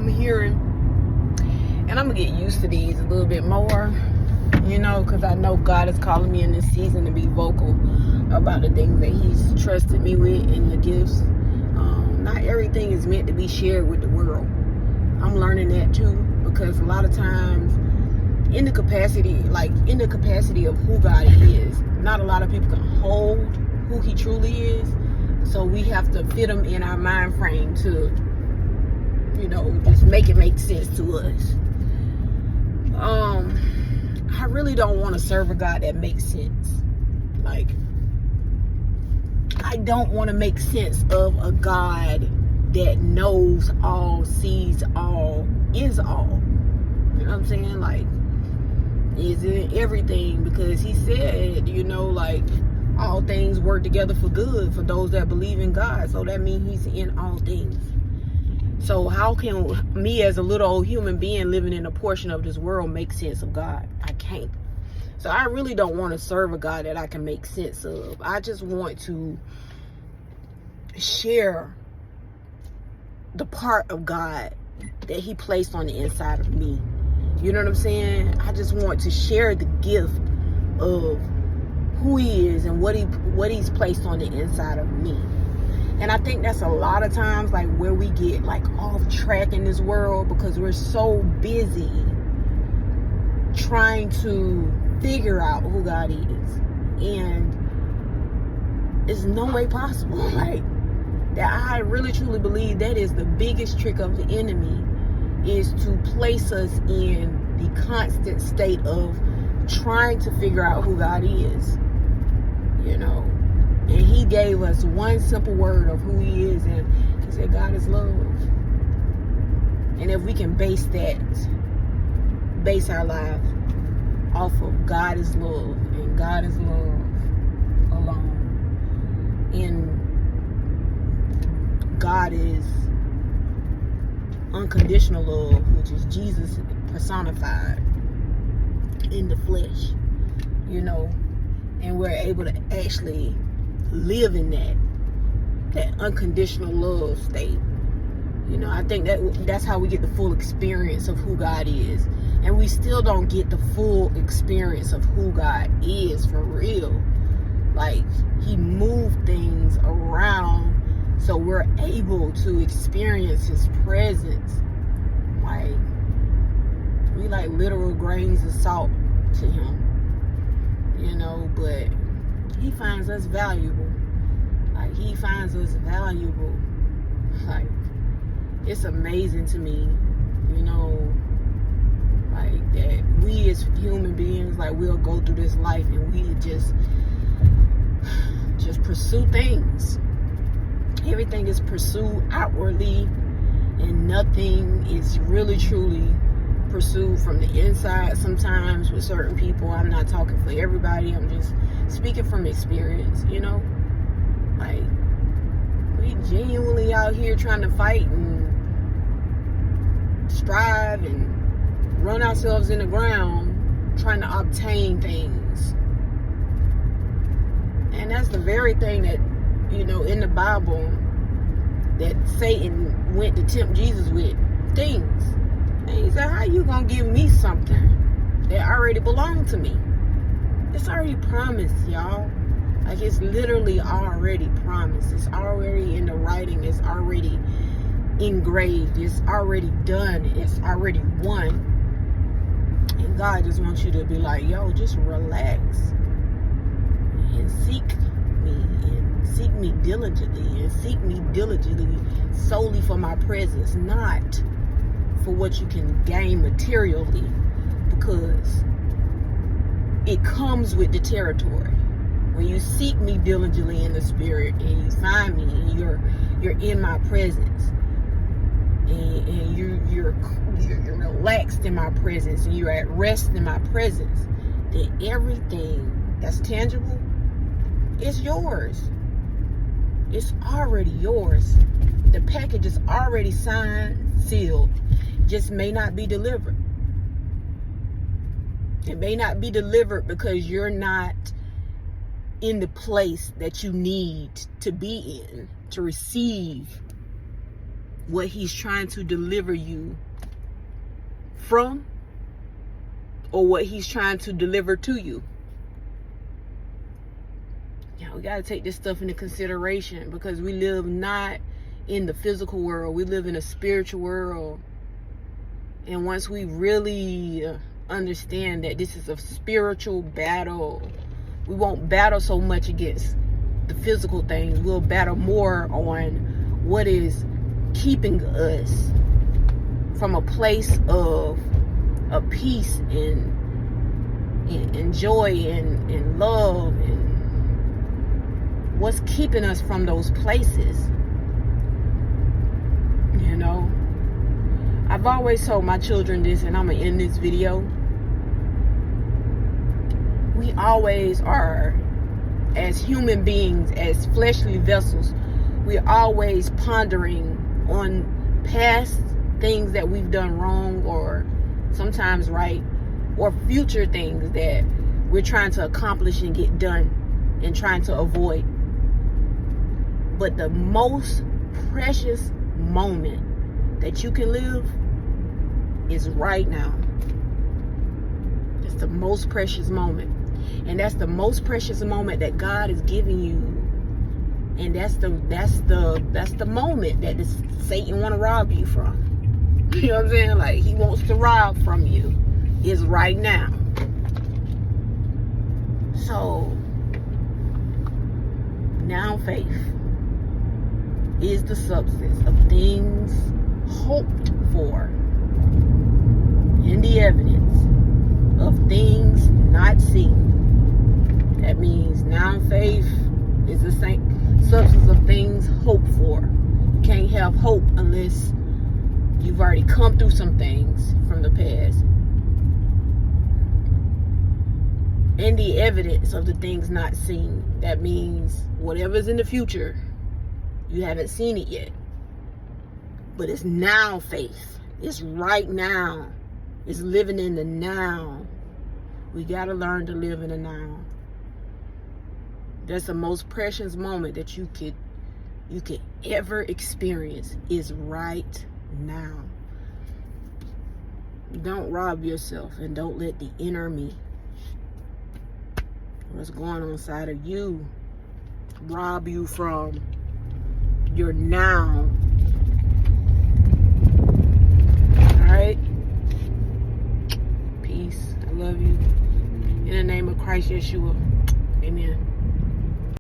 hearing, and I'm gonna get used to these a little bit more, because I know God is calling me in this season to be vocal about the things that He's trusted me with and the gifts. Not everything is meant to be shared with the world. I'm learning that too, because a lot of times, in the capacity of who God is, not a lot of people can hold who He truly is. So we have to fit Him in our mind frame to, just make it make sense to us. I really don't want to serve a God that makes sense. I don't want to make sense of a God that knows all, sees all, is all. You know what I'm saying? Is in everything, because He said, all things work together for good for those that believe in God. So that means He's in all things. So how can me as a little old human being living in a portion of this world make sense of God? I can't. So I really don't want to serve a God that I can make sense of. I just want to share the part of God that He placed on the inside of me. You know what I'm saying? I just want to share the gift of who He is and what He's placed on the inside of me. And I think that's a lot of times where we get off track in this world, because we're so busy trying to figure out who God is. And it's no way possible. That I really truly believe that is the biggest trick of the enemy, is to place us in the constant state of trying to figure out who God is. And He gave us one simple word of who He is, and He said God is love. And if we can base our life off of God is love, and God is love alone, and God is unconditional love, which is Jesus personified in the flesh, and we're able to actually live in that unconditional love state. I think that's how we get the full experience of who God is. And we still don't get the full experience of who God is for real. He moved things around so we're able to experience His presence. We like literal grains of salt to Him. But He finds us valuable. He finds us valuable. It's amazing to me, that we as human beings, we'll go through this life and we just pursue things. Everything is pursued outwardly, and nothing is really truly pursued from the inside. Sometimes with certain people, I'm not talking for everybody, I'm just speaking from experience. We genuinely out here trying to fight and strive and run ourselves in the ground trying to obtain things. And that's the very thing that, in the Bible, that Satan went to tempt Jesus with. Things. And He said, how you gonna give me something that already belonged to me? It's already promised, y'all. It's literally already promised. It's already in the writing. It's already engraved. It's already done. It's already won. And God just wants you to be just relax and seek me diligently, and seek me diligently solely for my presence, not for what you can gain materially, because it comes with the territory. When you seek me diligently in the spirit and you find me and you're in my presence, and you're relaxed in my presence, and you're at rest in my presence, then everything that's tangible is yours. It's already yours. The package is already signed, sealed, just may not be delivered. It may not be delivered because you're not in the place that you need to be in to receive what he's trying to deliver you from, or what he's trying to deliver to you. Yeah, we got to take this stuff into consideration, because we live not in the physical world. We live in a spiritual world. And once we really understand that this is a spiritual battle, we won't battle so much against the physical things. We'll battle more on what is keeping us from a place of peace and joy and love, and what's keeping us from those places. You know, I've always told my children this, and I'm gonna end this video. We always are, as human beings, as fleshly vessels, we're always pondering on past things that we've done wrong, or sometimes right, or future things that we're trying to accomplish and get done and trying to avoid. But the most precious moment that you can live is right now. It's the most precious moment. And that's the most precious moment that God is giving you. And that's the moment that Satan want to rob you from. You know what I'm saying? Like, he wants to rob from you. Is right now. So now faith is the substance of things hoped for, and the evidence of things not seen. That means now faith is the same substance of things hoped for. You can't have hope unless you've already come through some things from the past. And the evidence of the things not seen. That means whatever's in the future, you haven't seen it yet. But it's now faith. It's right now. It's living in the now. We got to learn to live in the now. That's the most precious moment that you could ever experience, is right now. Don't rob yourself, and don't let the enemy, what's going on inside of you, rob you from your now. Alright? Peace. I love you. In the name of Christ Yeshua. Amen.